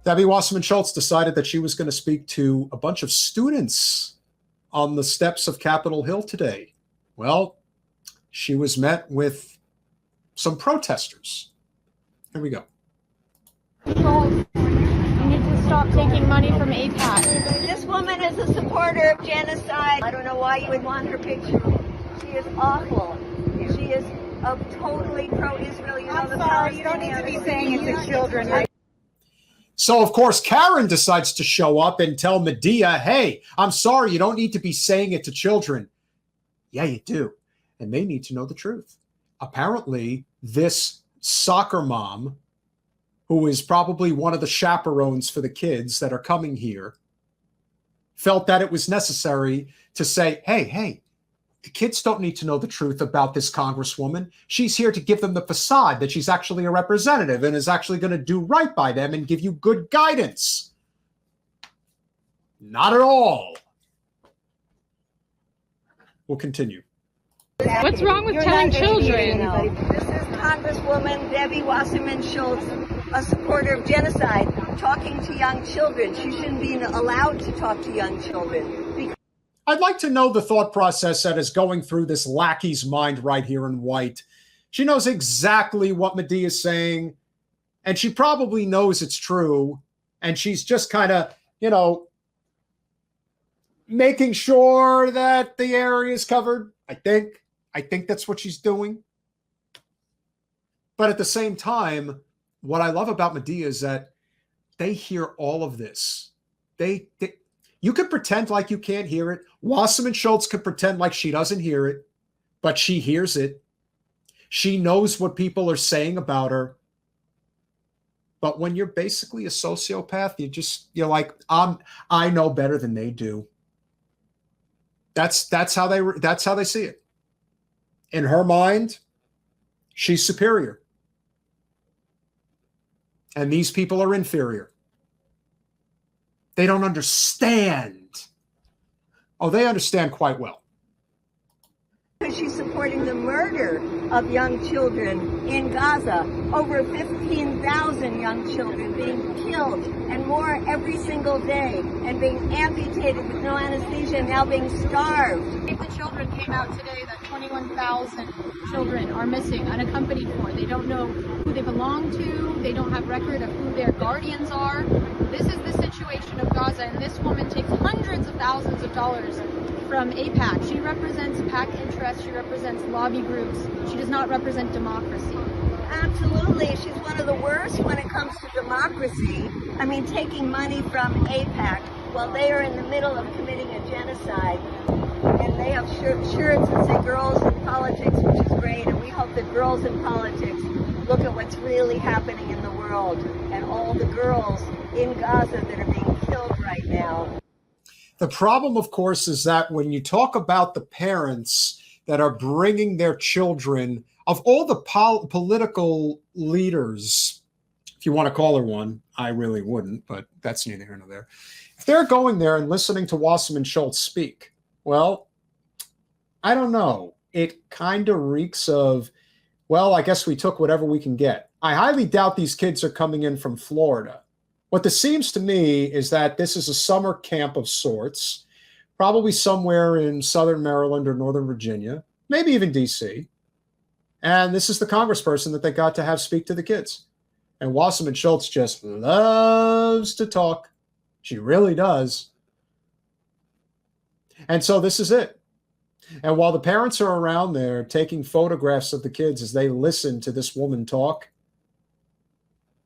Debbie Wasserman Schultz decided that she was going to speak to a bunch of students on the steps of Capitol Hill today. Well, she was met with some protesters. Here we go. You need to stop taking money from AIPAC. This woman is a supporter of genocide. I don't know why you would want her picture. She is awful. She is totally pro-Israel. I'm sorry, you don't need to be saying it to children. So, of course, Karen decides to show up and tell Medea, hey, I'm sorry, you don't need to be saying it to children. Yeah, you do. And they need to know the truth. Apparently, this soccer mom, who is probably one of the chaperones for the kids that are coming here, felt that it was necessary to say, hey, the kids don't need to know the truth about this congresswoman. She's here to give them the facade that she's actually a representative and is actually going to do right by them and give you good guidance. Not at all. We'll continue. What's wrong with telling children? This is Congresswoman Debbie Wasserman Schultz, a supporter of genocide, talking to young children. She shouldn't be allowed to talk to young children. I'd like to know the thought process that is going through this lackey's mind right here in white. She knows exactly what Medea is saying, and she probably knows it's true, and she's just kind of, making sure that the area is covered. I think that's what she's doing. But at the same time, what I love about Medea is that they hear all of this. You could pretend like you can't hear it. Wasserman Schultz could pretend like she doesn't hear it, but she hears it. She knows what people are saying about her. But when you're basically a sociopath, you're like, I know better than they do. That's how they see it. In her mind, she's superior. And these people are inferior. They don't understand. Oh, they understand quite well. She's supporting the murder of young children in Gaza. Over 15,000 young children being killed and more every single day, and being amputated with no anesthesia and now being starved. If the children came out today that 21,000 children are missing, unaccompanied for. They don't know who they belong to. They don't have record of who their guardians are. This is the situation of Gaza, and this woman takes hundreds of thousands of dollars from AIPAC. She represents PAC interests. She represents lobby groups. She does not represent democracy. Absolutely. She's one of the worst when it comes to democracy. I mean, taking money from AIPAC while they are in the middle of committing a genocide. And they have shirts that say girls in politics, which is great. And we hope that girls in politics look at what's really happening in the world and all the girls in Gaza that are being killed right now. The problem, of course, is that when you talk about the parents that are bringing their children, of all the political leaders, if you want to call her one, I really wouldn't, but that's neither here nor there. If they're going there and listening to Wasserman Schultz speak, well, I don't know. It kind of reeks of, well, I guess we took whatever we can get. I highly doubt these kids are coming in from Florida. What this seems to me is that this is a summer camp of sorts, probably somewhere in southern Maryland or northern Virginia, maybe even D.C. And this is the congressperson that they got to have speak to the kids. And Wasserman Schultz just loves to talk. She really does. And so this is it. And while the parents are around there taking photographs of the kids as they listen to this woman talk,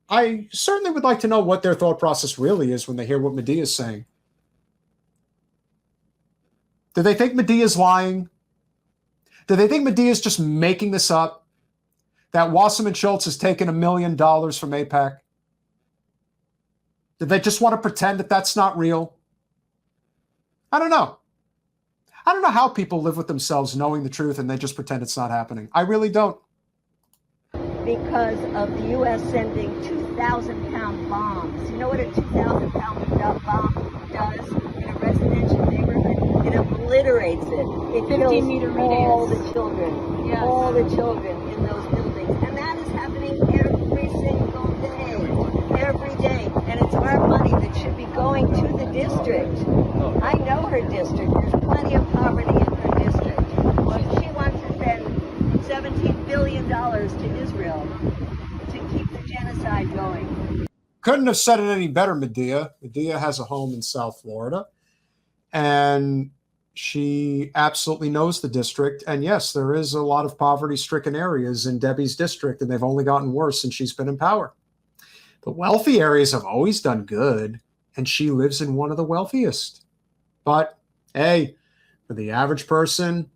I certainly would like to know what their thought process really is when they hear what Medea is saying. Do they think Medea is lying? Do they think Medea is just making this up? That Wasserman Schultz has taken $1 million from AIPAC? Do they just want to pretend that that's not real? I don't know. I don't know how people live with themselves knowing the truth and they just pretend it's not happening. I really don't. Because of the U.S. sending 2,000-pound bombs. You know what a 2,000-pound bomb does in a residential neighborhood? It obliterates it. It kills all the children. Yes. All the children in those buildings. And that is happening every single day. Every day. And it's our $17 billion to Israel to keep the genocide going. Couldn't have said it any better, Medea. Medea has a home in South Florida, and she absolutely knows the district. And yes, there is a lot of poverty-stricken areas in Debbie's district, and they've only gotten worse since she's been in power. The wealthy areas have always done good, and she lives in one of the wealthiest. But, hey, for the average person,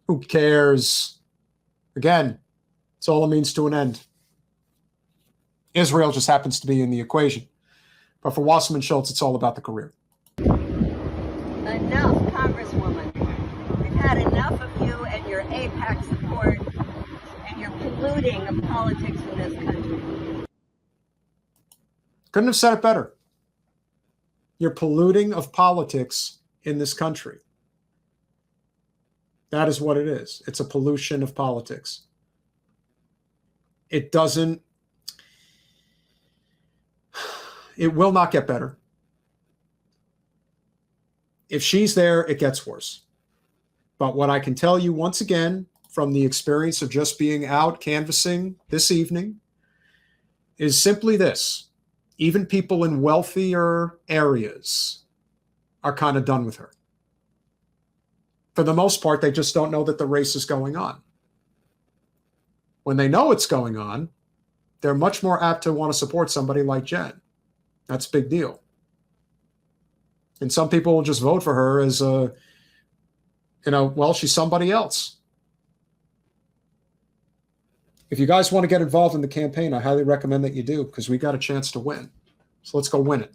who cares? Again, it's all a means to an end. Israel just happens to be in the equation. But for Wasserman Schultz, it's all about the career. Enough, Congresswoman. We've had enough of you and your AIPAC support and your polluting of politics in this country. Couldn't have said it better. You're polluting of politics in this country. That is what it is. It's a pollution of politics. It will not get better. If she's there, it gets worse. But what I can tell you once again, from the experience of just being out canvassing this evening, is simply this. Even people in wealthier areas are kind of done with her. For the most part, they just don't know that the race is going on. When they know it's going on, they're much more apt to want to support somebody like Jen. That's a big deal. And some people will just vote for her as she's somebody else. If you guys want to get involved in the campaign, I highly recommend that you do, because we got a chance to win. So let's go win it.